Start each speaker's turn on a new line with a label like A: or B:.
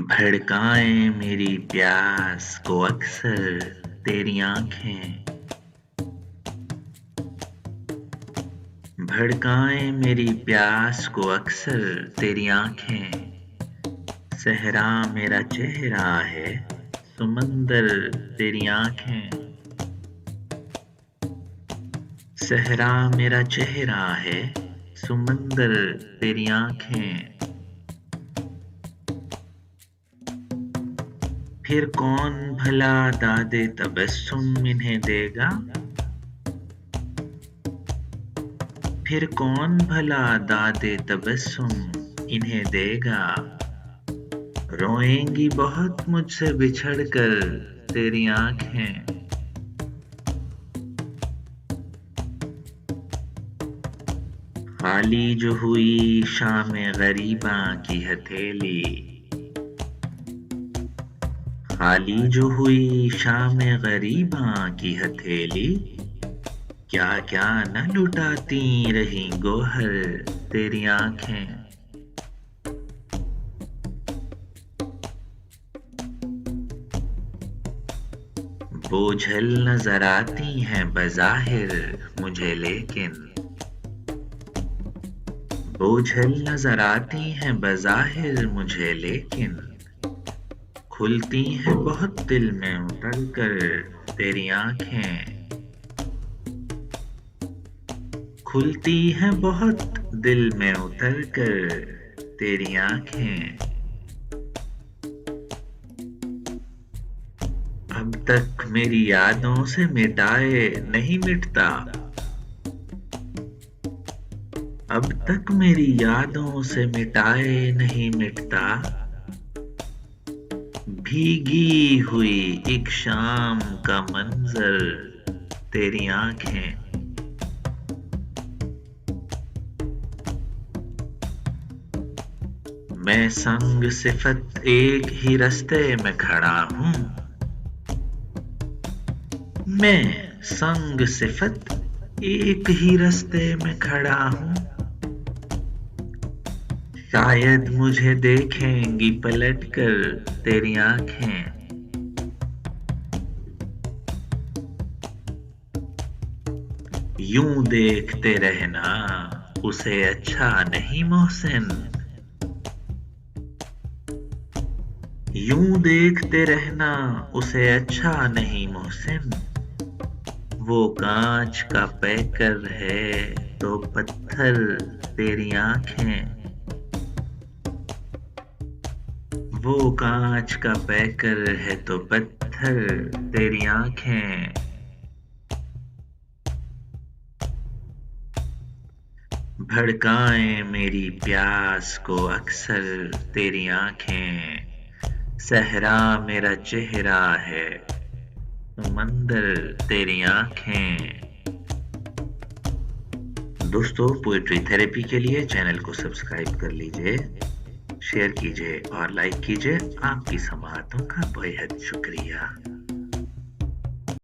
A: भड़काएं मेरी प्यास को अक्सर तेरी आंखें। भड़काएं मेरी प्यास को अक्सर तेरी आंखें। सहरा मेरा चेहरा है, समंदर तेरी आंखें। सहरा मेरा चेहरा है, समंदर तेरी आंखें। फिर कौन भला दादे तबस्सुम इन्हें देगा? फिर कौन भला दादे तबस्सुम इन्हें देगा? रोएंगी बहुत मुझसे बिछड़ कर तेरी आंखें। खाली जो हुई शाम गरीबा की हथेली। खाली जो हुई शाम गरीबा की हथेली। क्या क्या न लुटाती रही गोहर तेरी आंखें। बोझल नजर आती हैं बज़ाहिर मुझे लेकिन। बोझल नजर आती हैं बज़ाहिर मुझे लेकिन। खुलती हैं बहुत दिल में उतर कर तेरी आंखें। खुलती हैं बहुत दिल में उतर कर तेरी आंखें। अब तक मेरी यादों से मिटाए नहीं मिटता। अब तक मेरी यादों से मिटाए नहीं मिटता। भीगी हुई एक शाम का मंजर तेरी आंखें। मैं संग सिफत एक ही रास्ते में खड़ा हूँ। मैं संग सिफत एक ही रास्ते में खड़ा हूँ। शायद मुझे देखेंगी पलट कर तेरी आंखें। यूं देखते रहना उसे अच्छा नहीं मोहसिन। यूं देखते रहना उसे अच्छा नहीं मोहसिन। वो कांच का पैकर है तो पत्थर तेरी आंखें। वो कांच का पैकर है तो पत्थर तेरी आंखें। भड़काएं मेरी प्यास को अक्सर तेरी आंखें। सहरा मेरा चेहरा है, समंदर तेरी आंखें। दोस्तों, पोएट्री थेरेपी के लिए चैनल को सब्सक्राइब कर लीजिए, शेयर कीजिए और लाइक कीजिए। आपकी समातों का बेहद शुक्रिया।